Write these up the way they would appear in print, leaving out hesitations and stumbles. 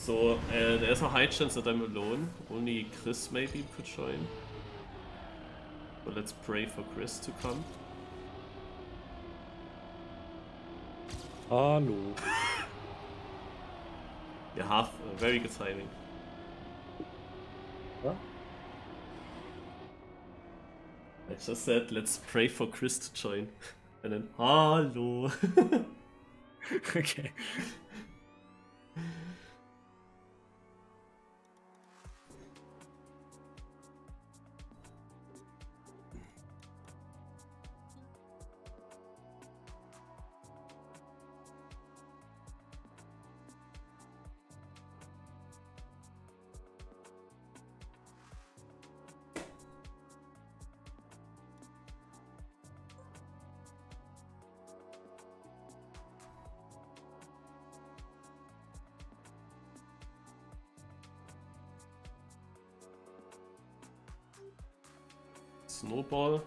So, there's a high chance that I'm alone. Only Chris maybe could join. But let's pray for Chris to come. Hallo. You have very good timing. What? I just said, let's pray for Chris to join. And then, hallo. Okay. Snowball.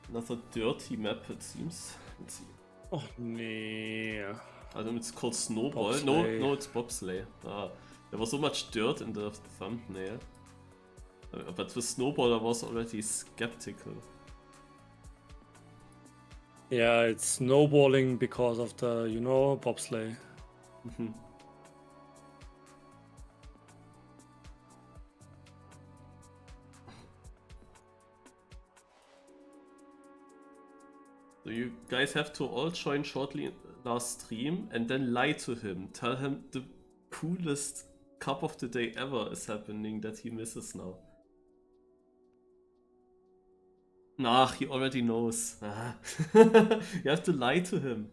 Another dirty map, it seems. Let's see. Oh, nee. I think it's called Snowball. Bobsleigh. No, it's Bobsleigh. There was so much dirt in the thumbnail. But with Snowball, I was already skeptical. Yeah, it's snowballing because of the, you know, bobsleigh. So you guys have to all join shortly last stream and then lie to him. Tell him the coolest cup of the day ever is happening that he misses now. Nah, he already knows. You have to lie to him.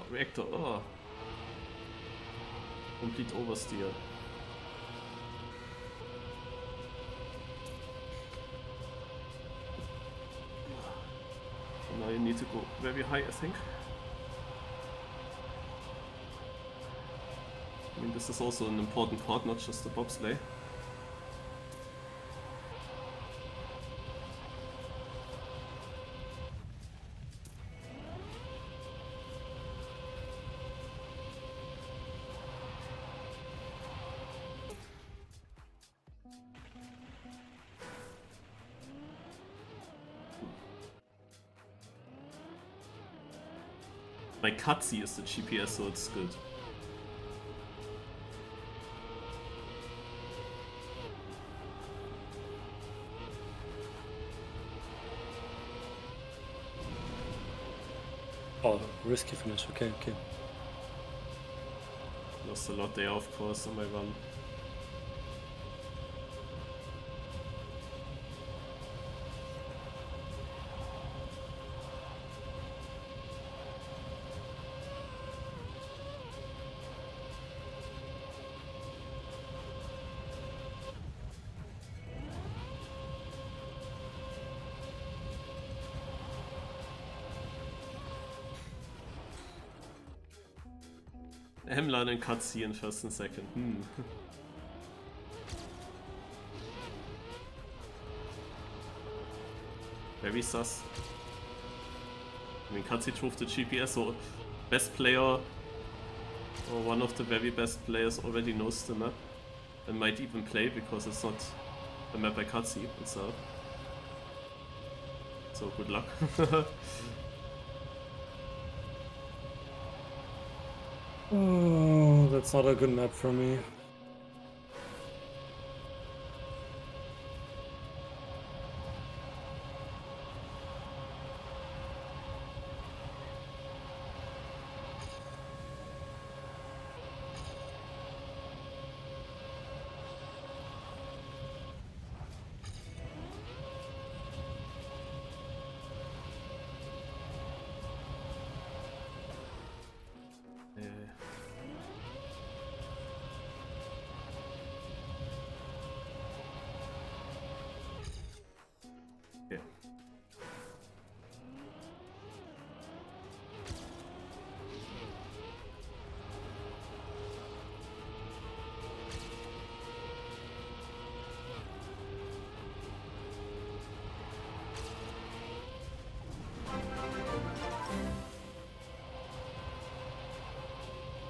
Reactor, Complete oversteer. So now you need to go very high, I think. I mean, this is also an important part, not just the bobsleigh. My cutsy is the GPS, so it's good. Oh, risky finish. Okay, okay. Lost a lot there, of course, on my run. Hemline and cutsy in first and second. Very sus. I mean, cutsy drove the GPS, so best player or one of the very best players already knows the map and might even play because it's not a map by cutsy itself. So good luck. Oh, that's not a good map for me.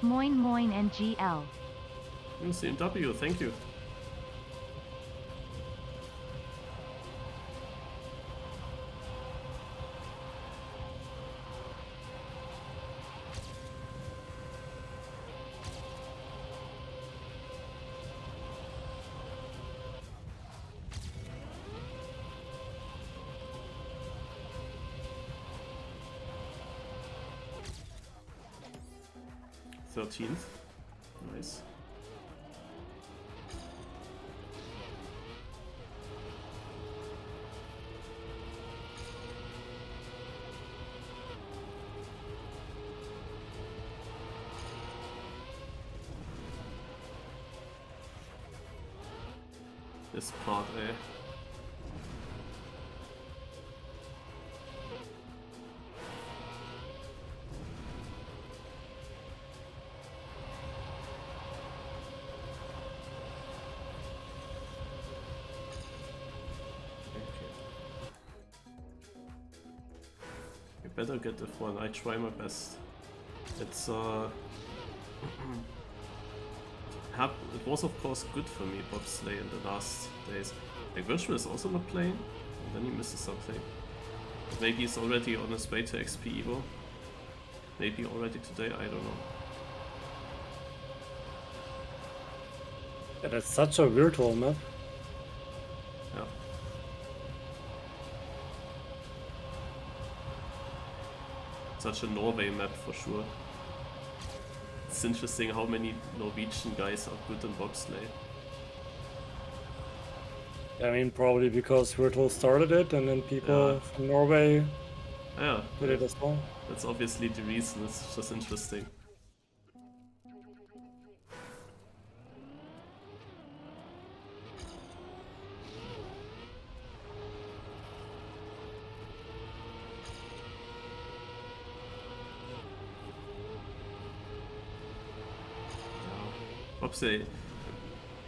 Moin moin NGL. CMW, thank you. th Nice. This part, eh? Better get the one. I try my best. It's it was of course good for me, Bobsleigh, in the last days. Like Virtual is also not playing, and then he misses something. Maybe he's already on his way to XP Evo. Maybe already today, I don't know. Yeah, that's such a virtual map. Yeah. Such a Norway map for sure. It's interesting how many Norwegian guys are good in Bobsleigh. I mean, probably because Virtual started it and then people from Norway did it as well. That's obviously the reason. It's just interesting. Bobsleigh,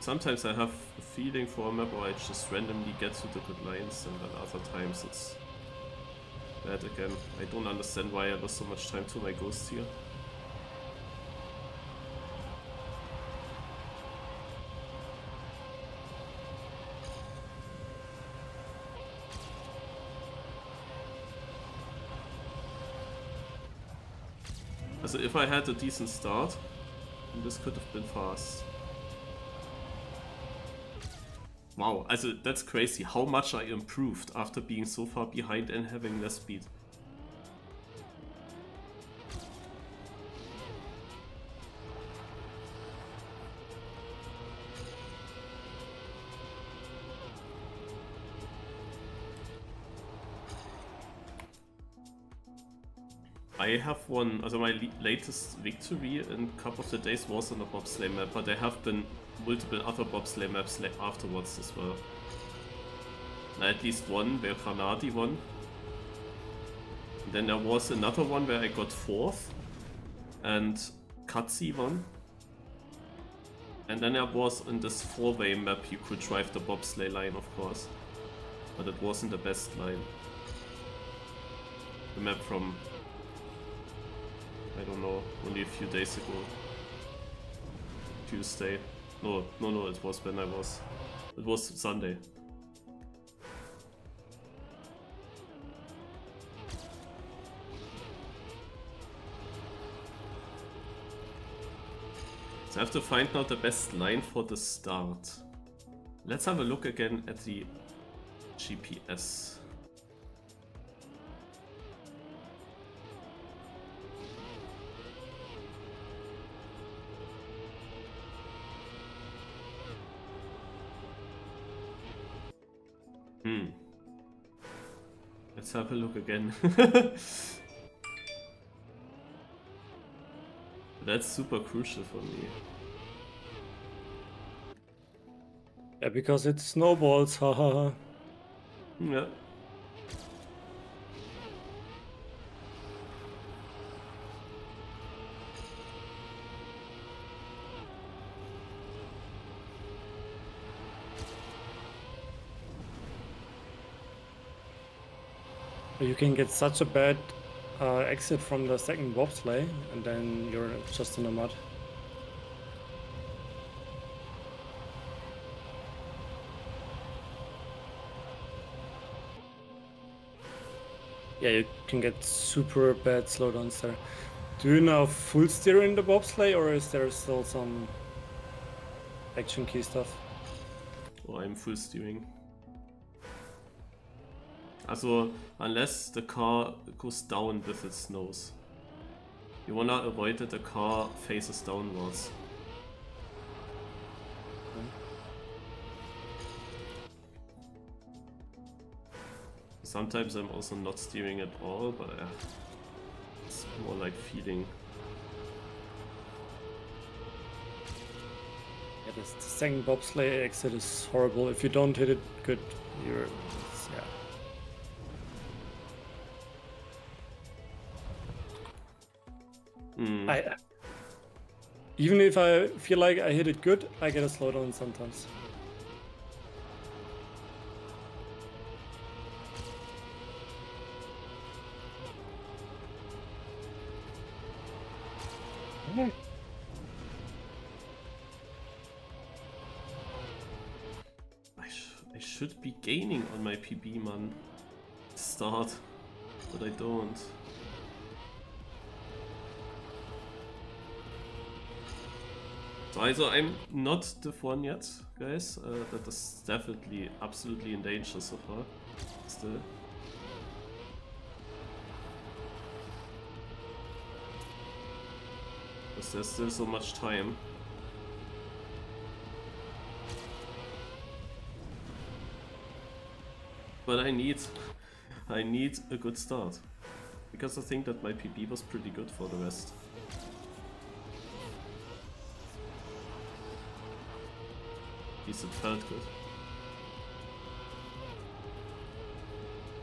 sometimes I have a feeling for a map where I just randomly get to the good lines, and then other times it's bad again. I don't understand why I lost so much time to my ghost here. Also if I had a decent start, this could have been fast. Wow, also that's crazy how much I improved after being so far behind and having less speed. I have won, also my latest victory in a couple of the days was on a Bobsleigh map, but there have been multiple other Bobsleigh maps afterwards as well. At least one where Granadi won. And then there was another one where I got 4th and Katsi won. And then there was in this 4-way map you could drive the Bobsleigh line, of course. But it wasn't the best line. The map from, I don't know, only a few days ago. Tuesday. No, it was when it was Sunday. So I have to find now the best line for the start. Let's have a look again at the GPS. Let's have a look again. That's super crucial for me. Yeah, because it snowballs, haha. Yeah. You can get such a bad exit from the second bobsleigh, and then you're just in the mud. Yeah, you can get super bad slowdowns there. Do you now full steer in the bobsleigh, or is there still some action key stuff? Oh, I'm full steering. Also, unless the car goes down with its nose. You wanna avoid that the car faces downwards. Sometimes I'm also not steering at all, but it's more like feeling. Yeah, the second bobsleigh exit is horrible. If you don't hit it good, you're... yeah. Even if I feel like I hit it good, I get a slowdown sometimes. I should be gaining on my PB, man. Start, but I don't. So I'm not the one yet, guys. That is definitely absolutely in danger so far. Still. Because there's still so much time. But I need a good start. Because I think that my PB was pretty good for the rest. At least it felt good.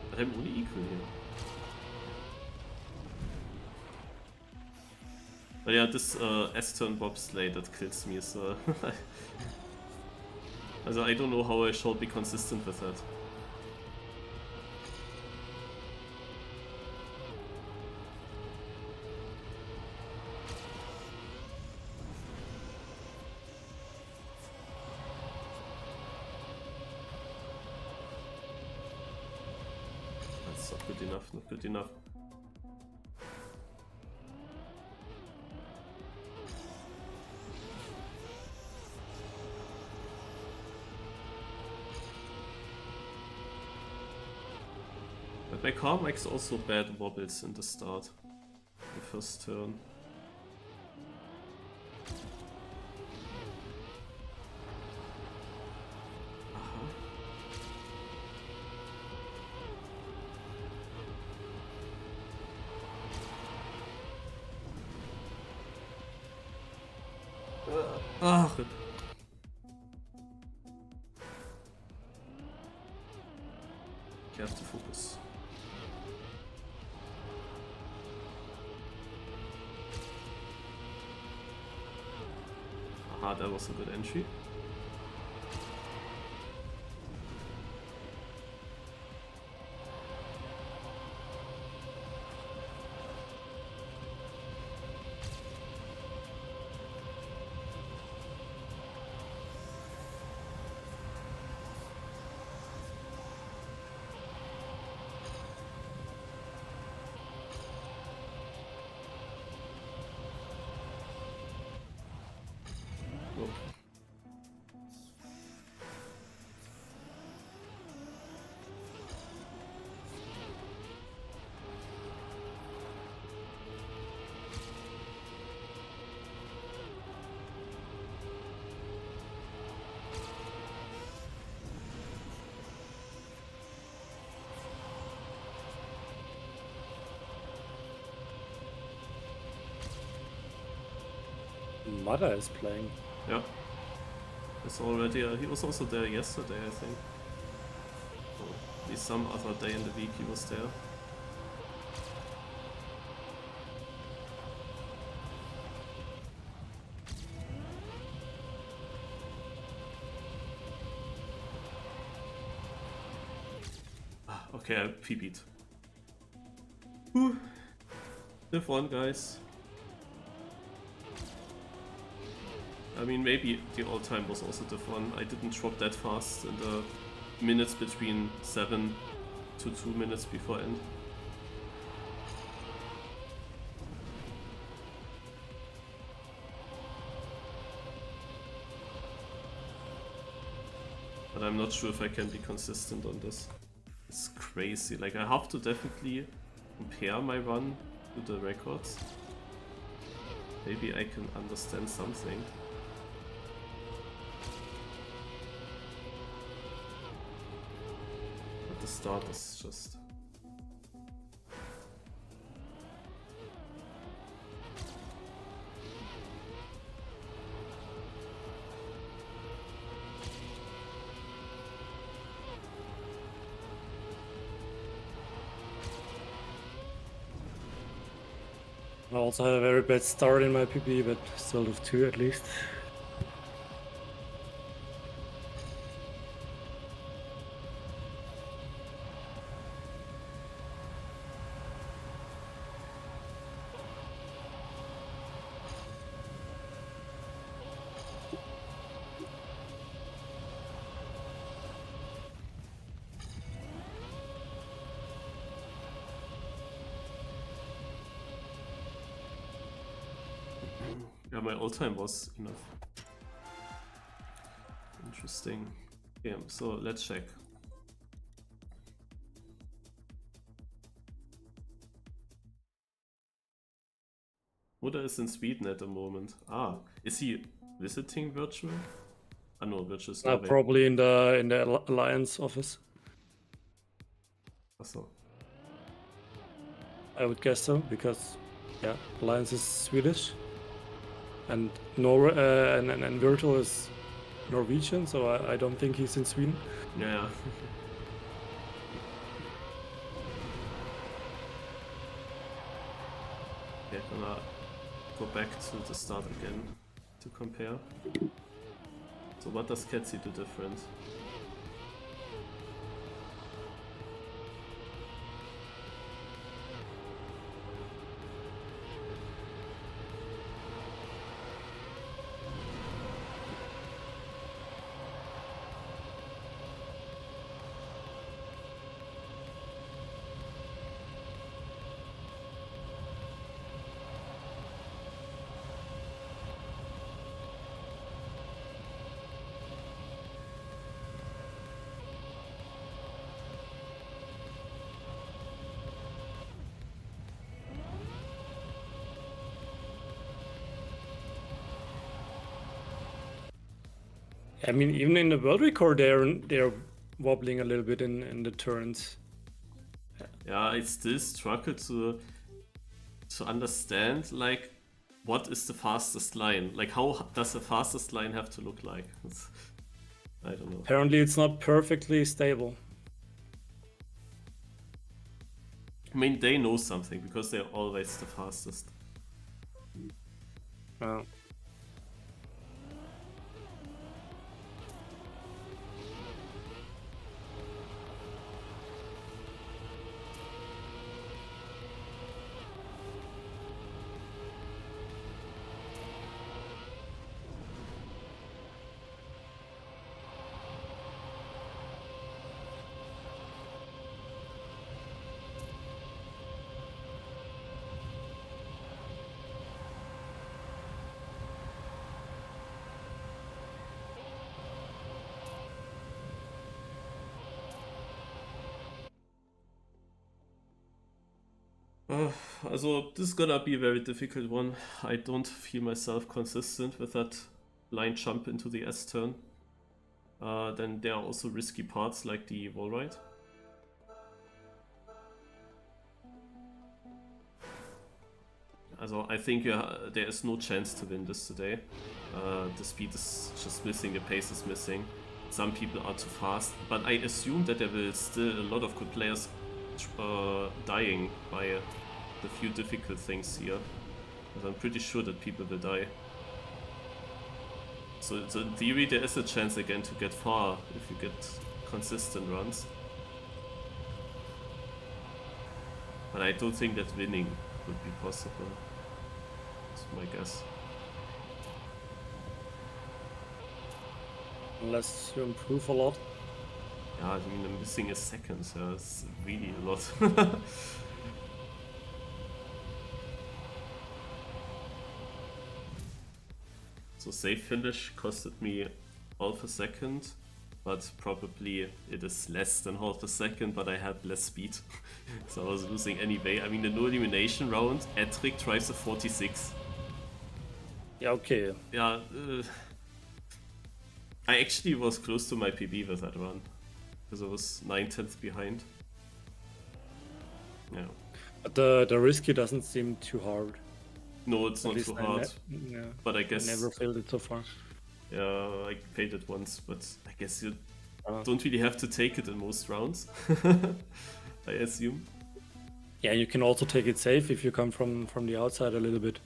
But I'm only equal here. But yeah, this S-turn bobsleigh that kills me is also I don't know how I shall be consistent with that. That's not good enough, not good enough. But my car makes also bad wobbles in the start, the first turn. Ah, rip. You have to focus. Aha, that was a good entry. Mother is playing. Yeah. It's already, he was also there yesterday, I think. Or at least some other day in the week he was there. Okay, I PB'd. Whew. Div 1, guys. I mean, maybe the all-time was also Div 1. I didn't drop that fast in the minutes between 7 to 2 minutes before end. But I'm not sure if I can be consistent on this. It's crazy. Like, I have to definitely compare my run to the records. Maybe I can understand something. But the start is just... I also had a very bad start in my PB, but still have 2 at least. Yeah, my all-time was enough. Interesting. Okay, so let's check. Buddha is in Sweden at the moment. Ah, is he visiting virtual? Ah no, virtual is Norway. Probably in the Alliance office. Achso. I would guess so, because yeah, Alliance is Swedish, and Norway and Virtual is Norwegian, so I don't think he's in Sweden. Yeah. Okay, gonna go back to the start again to compare. So what does Ketsi do different? I mean, even in the world record, they're wobbling a little bit in the turns. Yeah, I still struggle to understand, like, what is the fastest line? Like, how does the fastest line have to look like? I don't know. Apparently, it's not perfectly stable. I mean, they know something because they're always the fastest. Wow. Also, this is gonna be a very difficult one. I don't feel myself consistent with that line jump into the S turn. Then there are also risky parts like the wall ride. Also, I think there is no chance to win this today. The speed is just missing, the pace is missing. Some people are too fast, but I assume that there will still a lot of good players dying by the few difficult things here. But I'm pretty sure that people will die. So in theory there is a chance again to get far if you get consistent runs. But I don't think that winning would be possible. That's my guess. Unless you improve a lot. Yeah, I mean, I'm missing a second, so it's really a lot. So safe finish costed me half a second, but probably it is less than half a second, but I had less speed. So I was losing anyway. I mean, the no elimination round, Ettrick drives a 46. Yeah, okay. Yeah, I actually was close to my PB with that run, because I was 9/10 behind. Yeah. But the risky doesn't seem too hard. No, it's At not least too hard, yeah, but I guess... I never failed it so far. Yeah, I failed it once, but I guess you Uh, don't really have to take it in most rounds, I assume. Yeah, you can also take it safe if you come from the outside a little bit.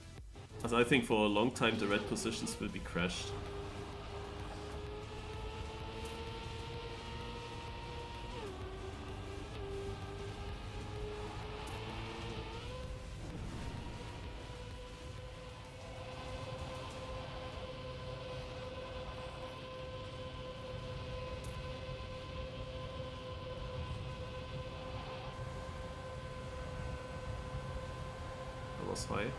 As I think for a long time the red positions will be crashed. That was high.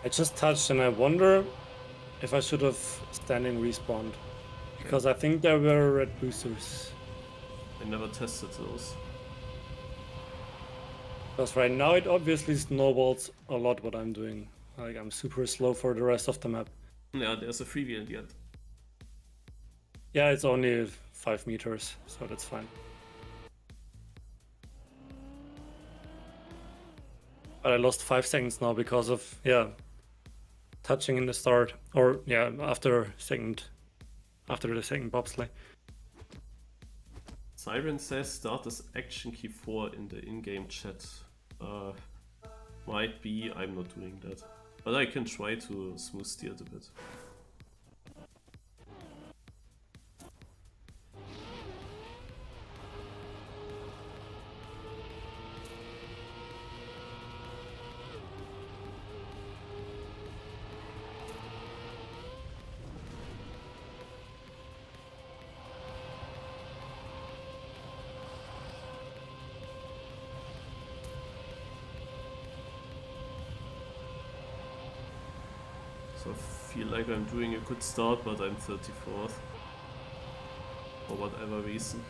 I just touched and I wonder if I should have standing respawned. Because I think there were red boosters. I never tested those. Because right now it obviously snowballs a lot what I'm doing. Like I'm super slow for the rest of the map. Yeah, there's a freebie in the end. Yeah, it's only 5 meters, so that's fine. But I lost 5 seconds now because of, yeah, touching in the start. Or, yeah, after the second bobsleigh. Siren says start as action key 4 in the in-game chat. Might be, I'm not doing that. But I can try to smooth steer it a bit. So I feel like I'm doing a good start, but I'm 34th. For whatever reason.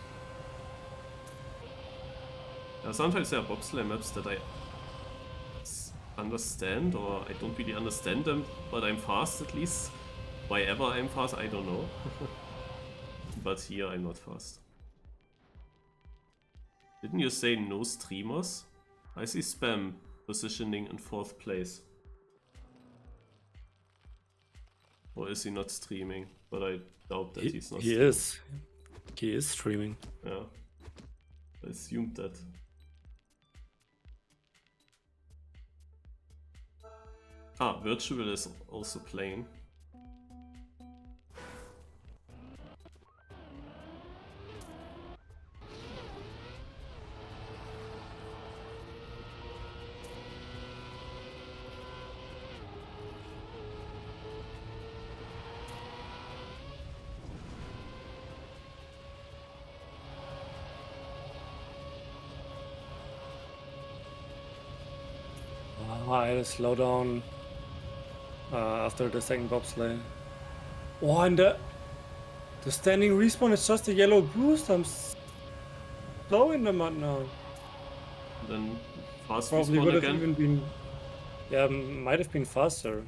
Sometimes there are bobsleigh maps that I understand, or I don't really understand them, but I'm fast at least. Why ever I'm fast, I don't know. But here I'm not fast. Didn't you say no streamers? I see Spam positioning in 4th place. Or is he not streaming? But I doubt that he's not streaming. He is streaming. Yeah. I assumed that. Ah, Virtual is also playing. I had a slowdown after the second bobsleigh. Oh, and the standing respawn is just a yellow boost. I'm slow in the mud now. Then fast Probably respawn would have again. even been, yeah, might have been faster.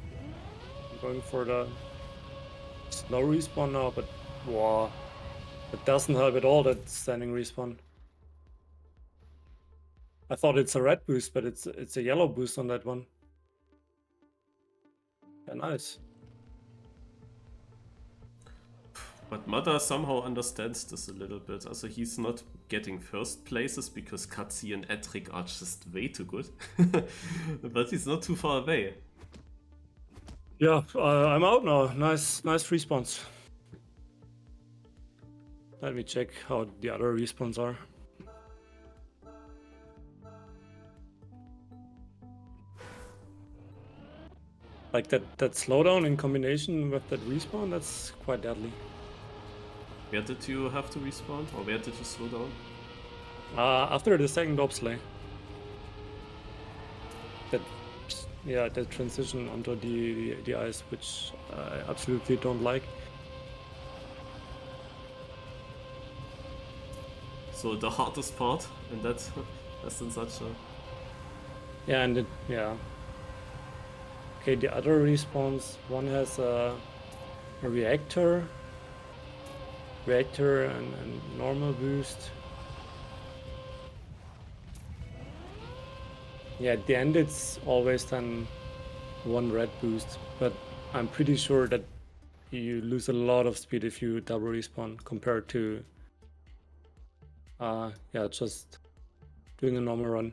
I'm going for the slow respawn now, but wow, it doesn't help at all, that standing respawn. I thought it's a red boost, but it's a yellow boost on that one. Yeah, nice. But Mada somehow understands this a little bit. Also, he's not getting first places because Katsi and Ettrick are just way too good. But he's not too far away. Yeah, I'm out now. Nice respawns. Let me check how the other respawns are. Like that slowdown in combination with that respawn, that's quite deadly. Where did you have to respawn? Or where did you slow down? After the second bobsleigh. That yeah, the transition onto the ice, which I absolutely don't like. So the hardest part in that as in such a... Yeah, and it, yeah. Okay, the other respawns, one has a reactor and normal boost. Yeah, at the end it's always then one red boost, but I'm pretty sure that you lose a lot of speed if you double respawn compared to yeah, just doing a normal run.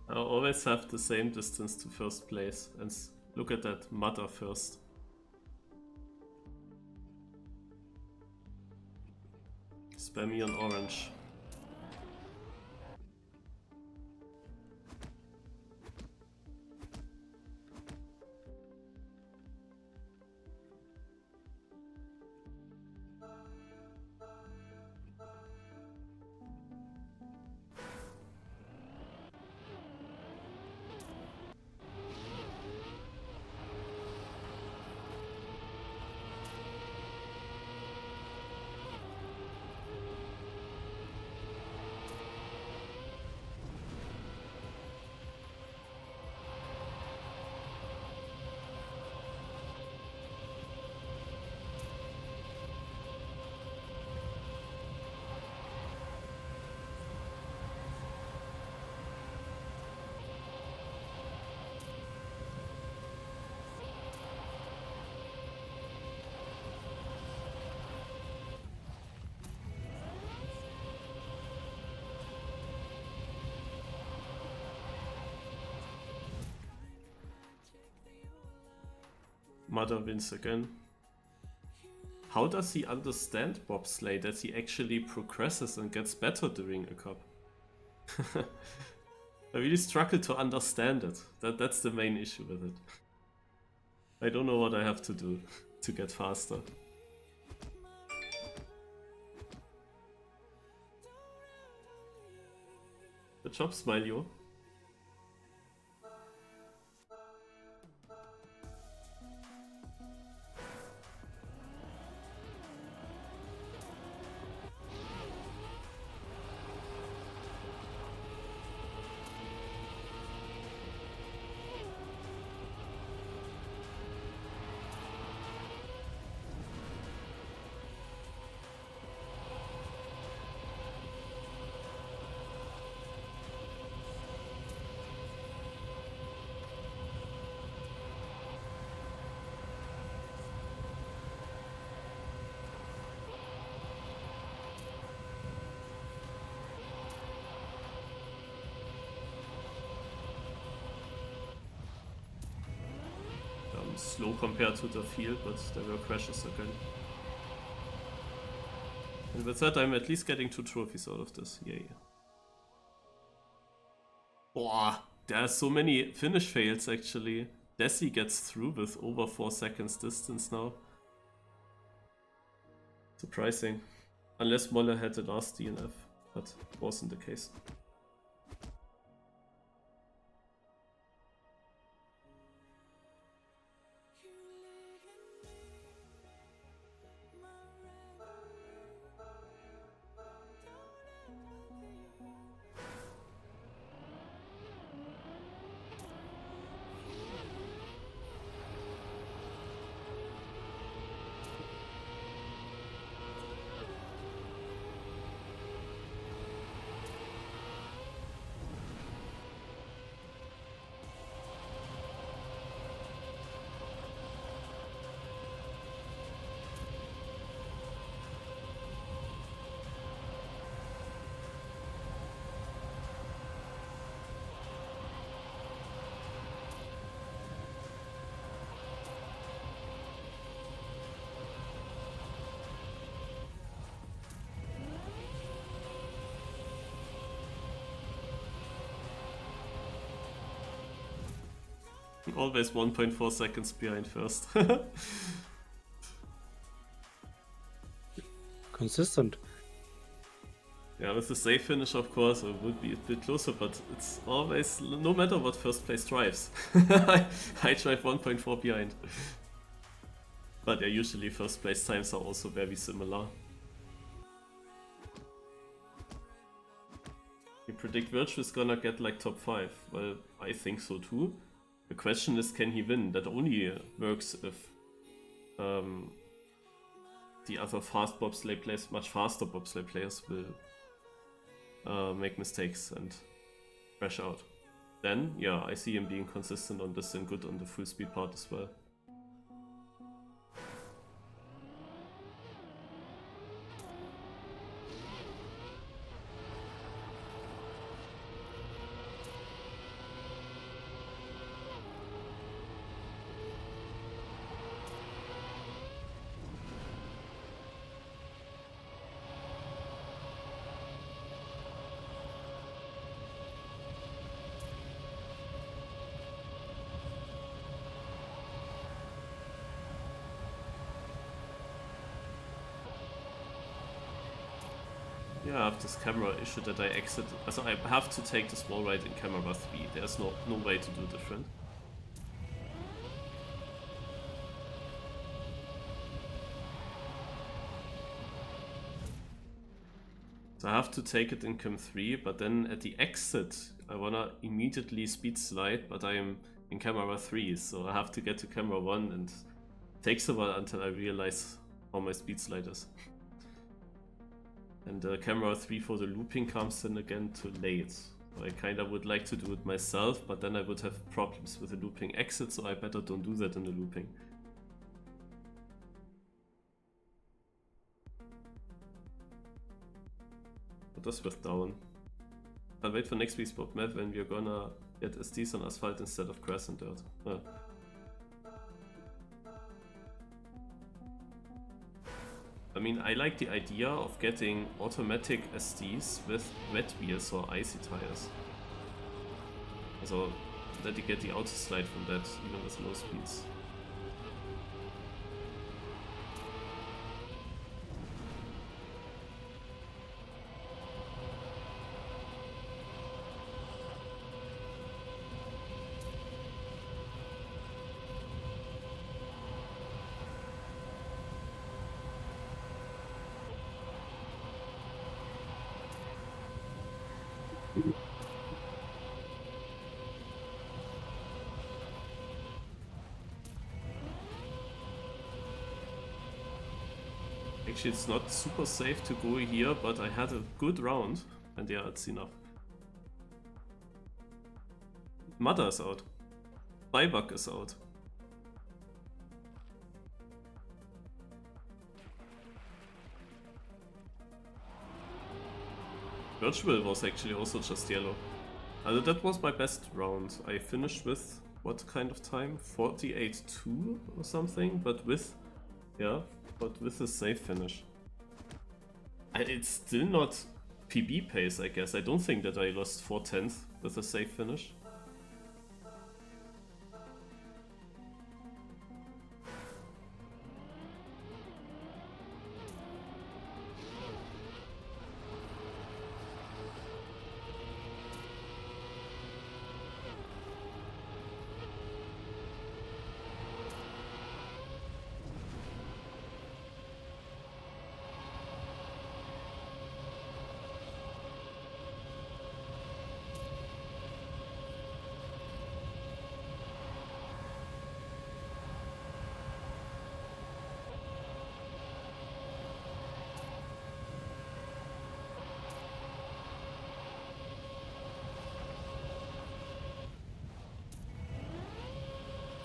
I always have the same distance to first place, and look at that mother first. Spam me on orange. Mother wins again. How does he understand Bobsleigh that he actually progresses and gets better during a cup? I really struggle to understand it. That's the main issue with it. I don't know what I have to do to get faster. Good job, Smiley. Slow compared to the field, but there were crashes again. And with that, I'm at least getting 2 trophies out of this. Yay. Boah, there are so many finish fails actually. Desi gets through with over 4 seconds distance now. Surprising. Unless Molle had the last DNF, but wasn't the case. Always 1.4 seconds behind first. Consistent. Yeah, with the safe finish, of course, it would be a bit closer, but it's always, no matter what first place drives. I drive 1.4 behind. But yeah, usually first place times are also very similar. You predict Virtue is gonna get like top 5. Well, I think so too. The question is, can he win? That only works if the other fast bobsleigh players, much faster bobsleigh players, will make mistakes and crash out. Then, yeah, I see him being consistent on this and good on the full speed part as well. Yeah, I have this camera issue that I exit. So I have to take this wall ride in camera 3. There's no way to do different. So I have to take it in cam 3, but then at the exit I wanna immediately speed slide, but I am in camera 3, so I have to get to camera 1 and it takes a while until I realize how my speed slide is. And camera 3 for the looping comes in again too late. So I kinda would like to do it myself, but then I would have problems with the looping exit, so I better don't do that in the looping. Put this with down. I'll wait for next week's book map when we're gonna get SDs on asphalt instead of grass and dirt. I mean, I like the idea of getting automatic SDs with wet wheels or icy tires. So that you get the auto slide from that, even with low speeds. Actually, it's not super safe to go here, but I had a good round, and yeah, it's enough. Mother is out. Buyback is out. Virtual was actually also just yellow. That was my best round. I finished with, what kind of time? 48-2 or something, but with, yeah, but with a safe finish. It's still not PB pace, I guess. I don't think that I lost 4/10 with a safe finish.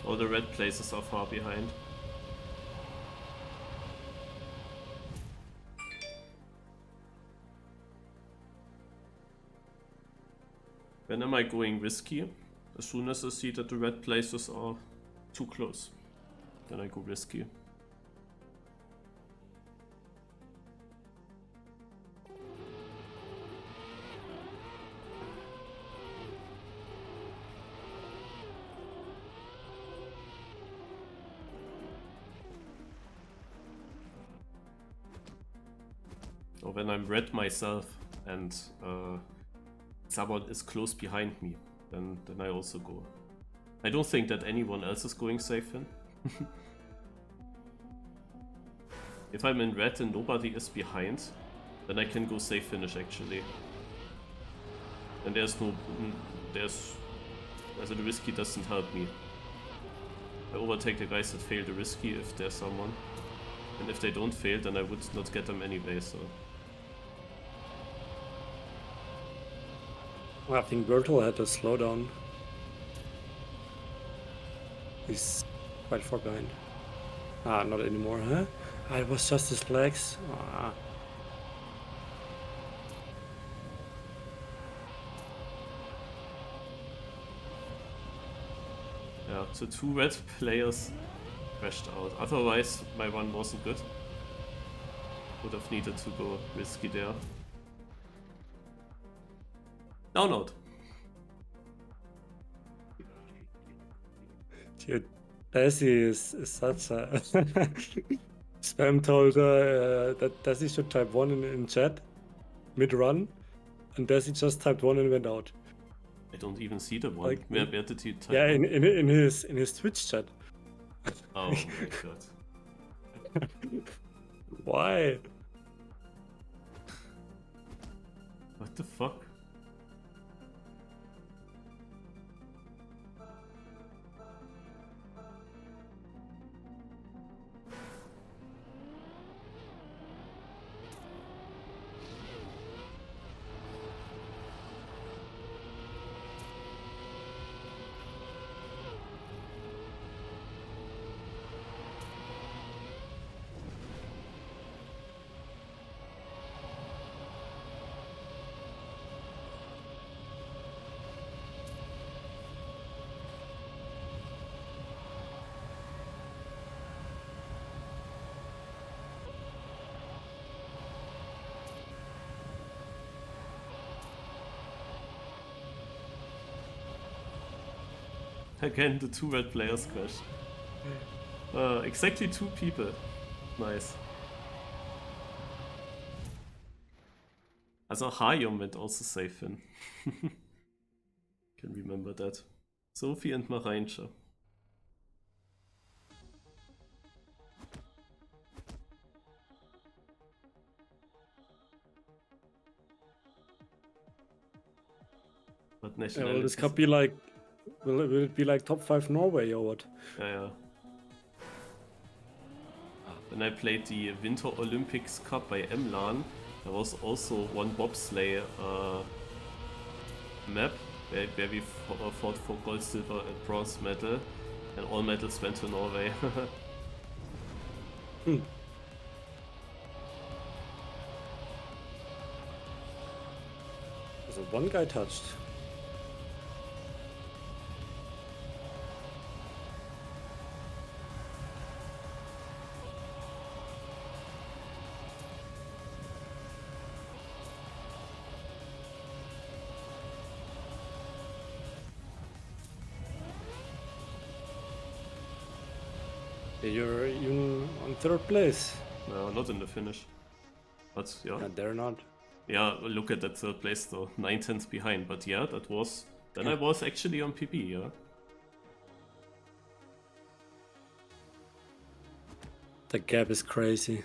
All the red places are far behind. When am I going risky? As soon as I see that the red places are too close, then I go risky. or when I'm red myself and someone is close behind me, then I also go. I don't think that anyone else is going safe in. If I'm in red and nobody is behind, then I can go safe finish actually. And also the risky doesn't help me. I overtake the guys that fail the risky if there's someone. And if they don't fail, then I would not get them anyway, so. I think Virtual had a slowdown. He's quite far behind. Ah, not anymore, huh? Ah, it was just his legs. Ah. Yeah, so 2 red players crashed out. Otherwise, my run wasn't good. Would have needed to go risky there. Download. Dude, Desi is such a... Spam told that Desi should type 1 in chat, mid-run, and Desi just typed 1 and went out. I don't even see the one. Like, where did he type? Yeah, in his Twitch chat. Oh my god. Why? What the fuck? Again, the 2 red players crashed. Exactly 2 people. Nice. Also Hayom went also safe in. Can remember that. Sophie and Mareinsche. What Yeah, nationality? will this cup be like... Will it be like top 5 Norway or what? Yeah. When I played the Winter Olympics Cup by MLAN, there was also one bobsleigh map where we fought for gold, silver and bronze medal, and all medals went to Norway. So one guy touched. You're even on 3rd place. No, not in the finish. But yeah. And they're not. Yeah, look at that 3rd place though. 9 tenths behind. But yeah, that was... Then I was actually on PP, yeah. The gap is crazy.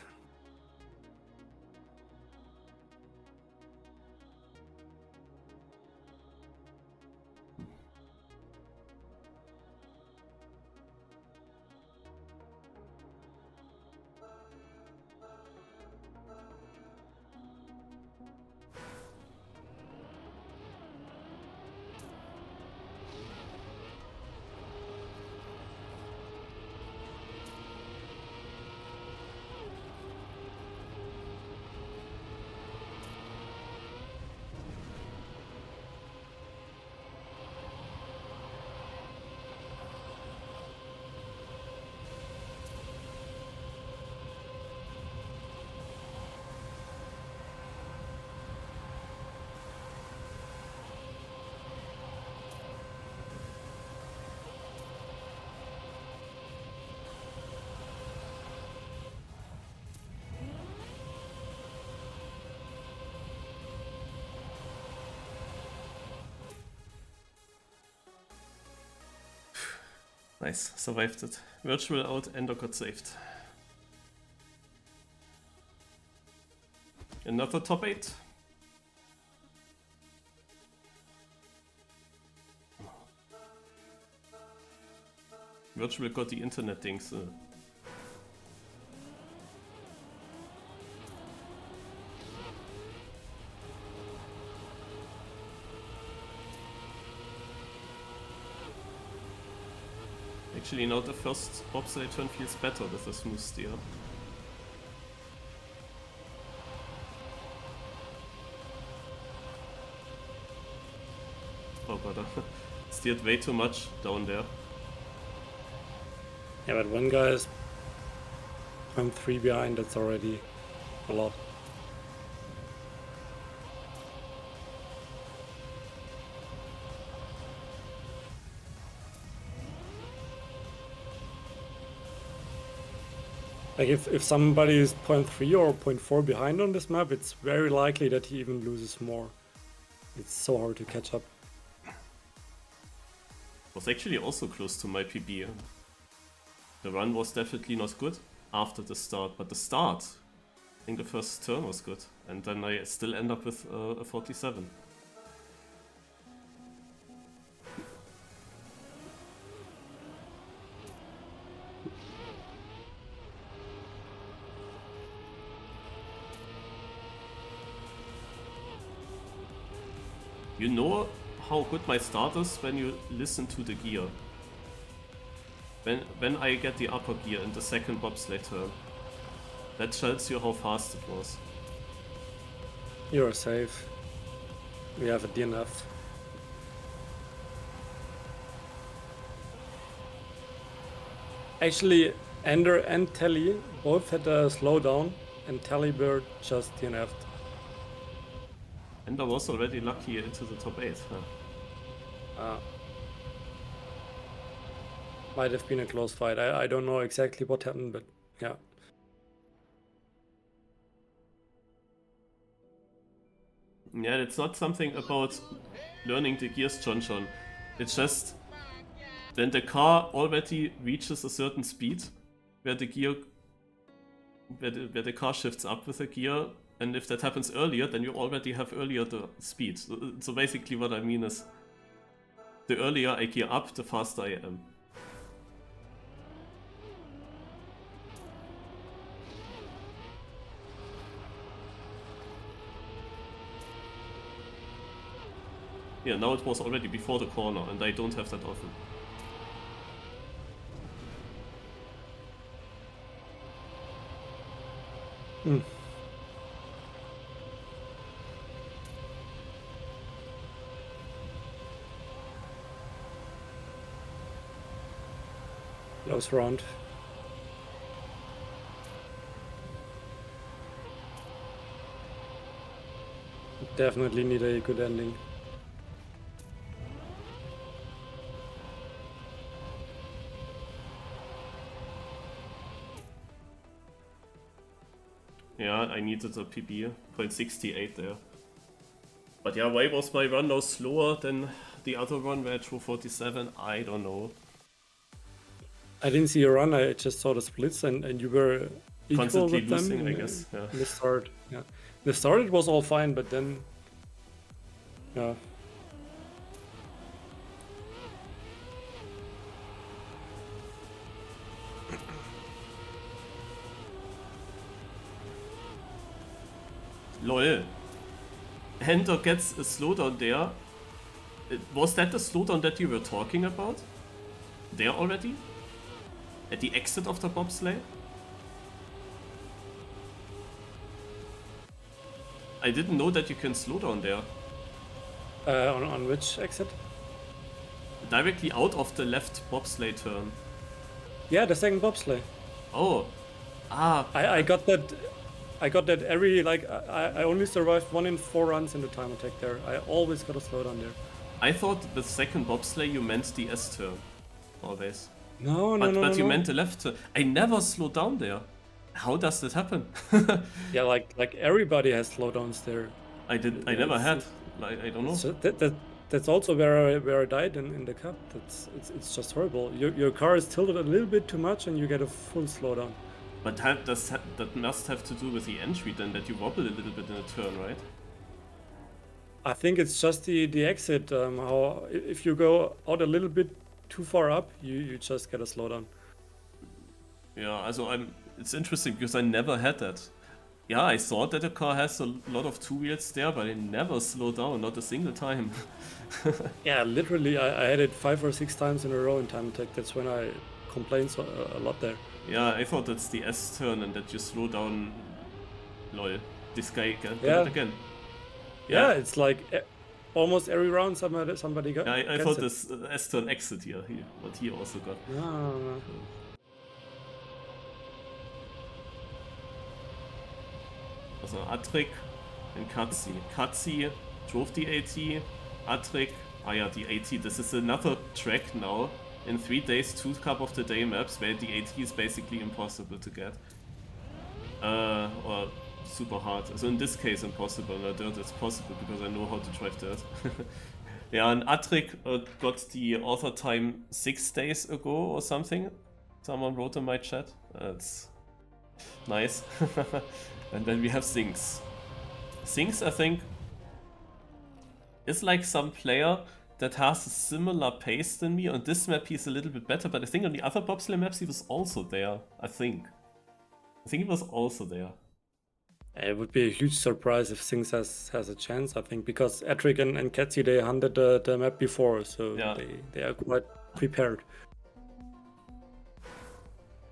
Nice, survived it. Virtual out, Ender got saved. Another top 8. Virtual got the internet things. Actually, now the first bobsleigh turn feels better with a smooth steer. Oh, but steered way too much down there. Yeah, but one guy is 0.3 behind, that's already a lot. Like if somebody is 0.3 or 0.4 behind on this map, it's very likely that he even loses more. It's so hard to catch up. Was actually also close to my PB. The run was definitely not good after the start, but the start, I think the first turn was good, and then I still end up with a 47. You know how good my start is when you listen to the gear. When I get the upper gear in the second bobsleigh turn, that tells you how fast it was. You're safe. We have a DNF. Actually, Ender and Telly both had a slowdown, and Tellybird just DNF'd. Ender was already lucky into the top 8, huh? Might have been a close fight. I don't know exactly what happened, but yeah. Yeah, it's not something about learning the gears, John. It's just when the car already reaches a certain speed, where the gear, where the car shifts up with the gear, and if that happens earlier, then you already have earlier the speed. So basically what I mean is, the earlier I gear up, the faster I am. Yeah, now it was already before the corner, and I don't have that often. Close round. Definitely need a good ending. Yeah, I needed a PB, 0.68 there. But yeah, why was my run now slower than the other one where I drew 47? I don't know. I didn't see a run, I just saw the splits, and you were equal Constantly with losing, them I guess. Yeah. in the start. Yeah, in the start it was all fine, but then, yeah. LOL. Ender gets a slowdown there. Was that the slowdown that you were talking about? There already? At the exit of the bobsleigh? I didn't know that you can slow down there. On which exit? Directly out of the left bobsleigh turn. Yeah, the second bobsleigh. Oh. Ah. I got that. I got that every, like, I only survived 1 in 4 runs in the time attack there. I always got a slowdown there. I thought the second bobsleigh you meant the S turn. Always. No, But you meant the left turn. I never slowed down there. How does that happen? Yeah, like everybody has slowdowns there. I never had. Like, I don't know. So that's also where I died in the cup. It's just horrible. Your car is tilted a little bit too much and you get a full slowdown. But that must have to do with the entry then, that you wobble a little bit in a turn, right? I think it's just the exit. How if you go out a little bit too far up, you just get a slowdown. Yeah, also it's interesting because I never had that. Yeah, I thought that the car has a lot of two wheels there, but it never slowed down, not a single time. Yeah, literally, I had it 5 or 6 times in a row in TimeAttack. That's when I complained a lot there. Yeah, I thought that's the S turn and that you slow down. Lol, this guy got it again. Yeah, it's like almost every round somebody got. Yeah, I thought this S turn exit here, what he also got. No. Also Attrick and Katzi. Katzi drove the AT, Attrick, yeah, the AT. This is another track now. In 3 days, 2 Cup of the Day maps where the AT is basically impossible to get. Or super hard. So in this case impossible. In dirt it's possible because I know how to drive dirt. Yeah, and Attrick got the author time 6 days ago or something. Someone wrote in my chat. That's nice. And then we have Sinks. Sinks, I think, is like some player that has a similar pace than me. On this map he's a little bit better, but I think on the other Bobsleigh maps he was also there, I think he was also there. It would be a huge surprise if Sinks has a chance, I think, because Attrick and Katzi, they hunted the map before, so yeah. They are quite prepared.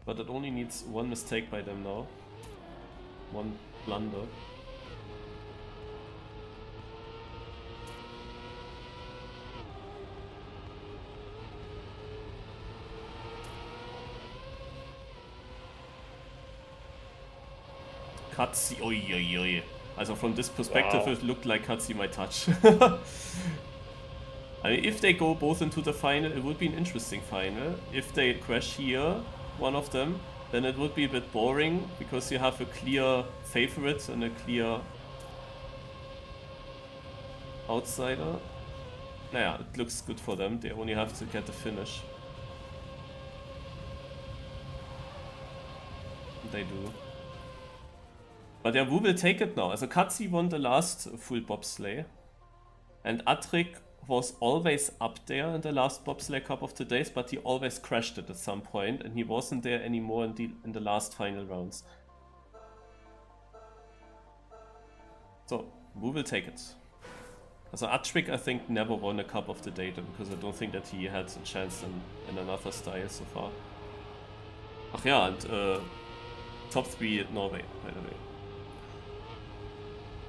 But it only needs one mistake by them now. One blunder. Katzi, oi. Also from this perspective, wow. It looked like Katzi might touch. I mean, if they go both into the final, it would be an interesting final. If they crash here, one of them, then it would be a bit boring because you have a clear favorite and a clear outsider. Naja, it looks good for them. They only have to get the finish. They do. But yeah, who will take it now? Also Katzi won the last full bobsleigh. And Attrick was always up there in the last Bobsleigh Cup of the Days, but he always crashed it at some point, and he wasn't there anymore in the last final rounds. So, who will take it? Also Attrick, I think, never won a Cup of the Day, because I don't think that he had a chance in another style so far. Ach ja, and top 3 at Norway, by the way.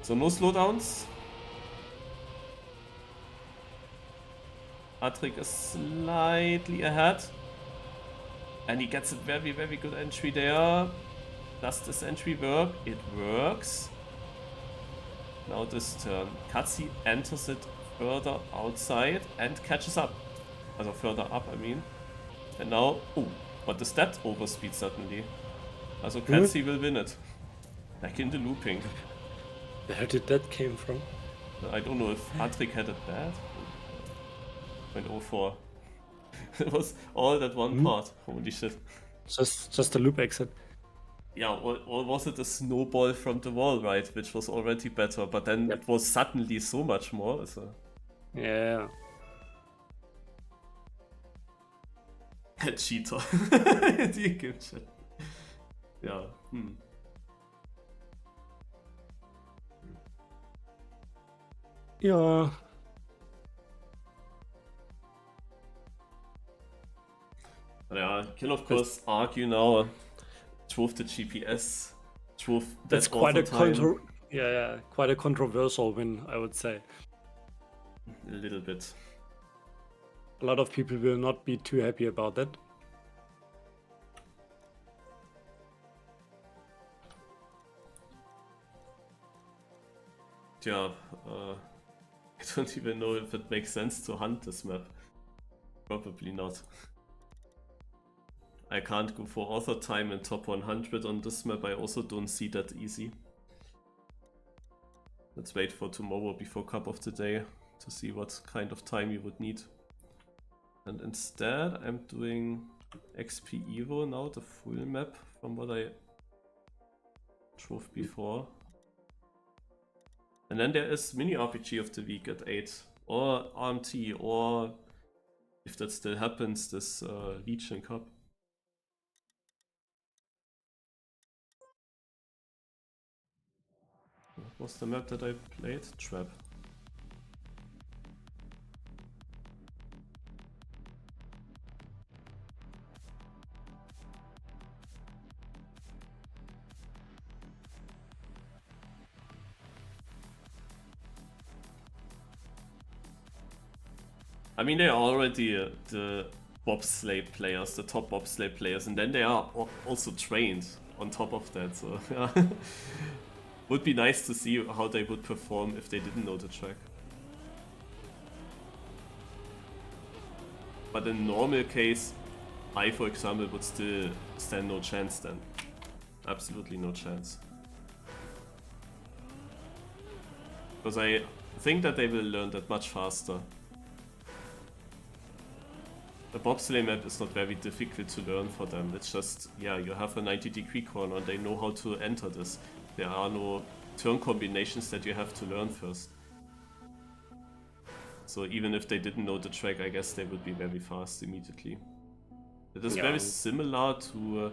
So no slowdowns. Attrick is slightly ahead. And he gets a very, very good entry there. Does this entry work? It works. Now this turn. Katzi enters it further outside and catches up. Also further up, I mean. And now, oh, but the stat overspeed suddenly. Also Katzi will win it. Back in the looping. Where did that came from? I don't know if Attrick had it bad. 0.04. It was all that one part. Holy shit. Just a loop exit. Yeah, or was it a snowball from the wall, right? Which was already better, but then it was suddenly so much more. So. Yeah. A cheater. Die game chat. Ja. Ja. Yeah, you can of course argue now. Drove the GPS. Drove that's quite a quite a controversial win, I would say. A little bit. A lot of people will not be too happy about that. Yeah, I don't even know if it makes sense to hunt this map. Probably not. I can't go for author time in top 100 on this map. I also don't see that easy. Let's wait for tomorrow before Cup of the Day to see what kind of time you would need. And instead I'm doing XP Evo now, the full map from what I drove before. And then there is Mini RPG of the Week at 8, or RMT, or if that still happens, this Legion Cup. What was the map that I played? Trap. I mean, they are already the Bobsleigh players, the top Bobsleigh players, and then they are also trained on top of that, so yeah. Would be nice to see how they would perform if they didn't know the track. But in normal case, I, for example, would still stand no chance then. Absolutely no chance. Because I think that they will learn that much faster. A bobsleigh map is not very difficult to learn for them. It's just, yeah, you have a 90-degree corner and they know how to enter this. There are no turn combinations that you have to learn first. So even if they didn't know the track, I guess they would be very fast immediately. It is very similar to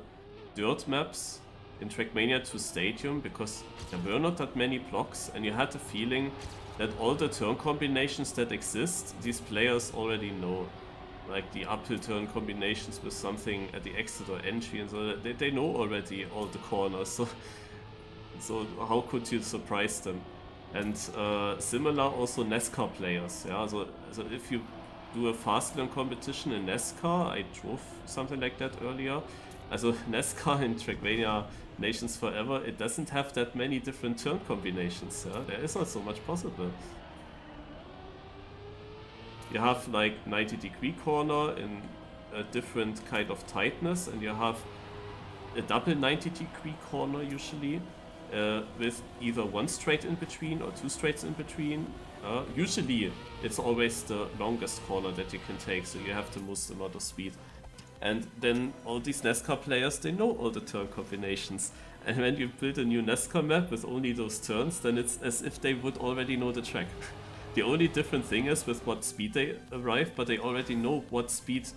dirt maps in Trackmania 2 Stadium, because there were not that many blocks and you had the feeling that all the turn combinations that exist, these players already know. Like the uphill turn combinations with something at the exit or entry, and so they know already all the corners, so how could you surprise them? And similar also NASCAR players, yeah, so if you do a fast lane competition in NASCAR, I drove something like that earlier, also NASCAR in Trackmania Nations Forever, it doesn't have that many different turn combinations, yeah? There is not so much possible. You have like 90-degree corner in a different kind of tightness, and you have a double 90-degree corner usually with either one straight in between or two straights in between. Usually it's always the longest corner that you can take, so you have the most amount of speed. And then all these NASCAR players, they know all the turn combinations. And when you build a new NASCAR map with only those turns, then it's as if they would already know the track. The only different thing is with what speed they arrive, but they already know what speed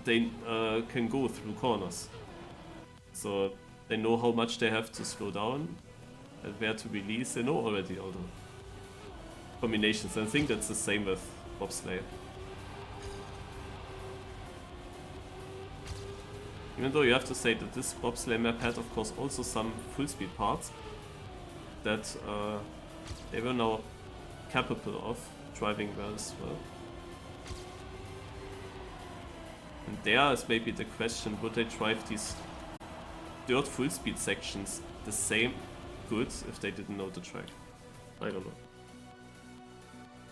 they can go through corners. So they know how much they have to slow down and where to release. They know already all the combinations. And I think that's the same with Bobsleigh. Even though you have to say that this Bobsleigh map had, of course, also some full speed parts that they were now capable of driving well as well. And there is maybe the question, would they drive these dirt full speed sections the same good if they didn't know the track? I don't know.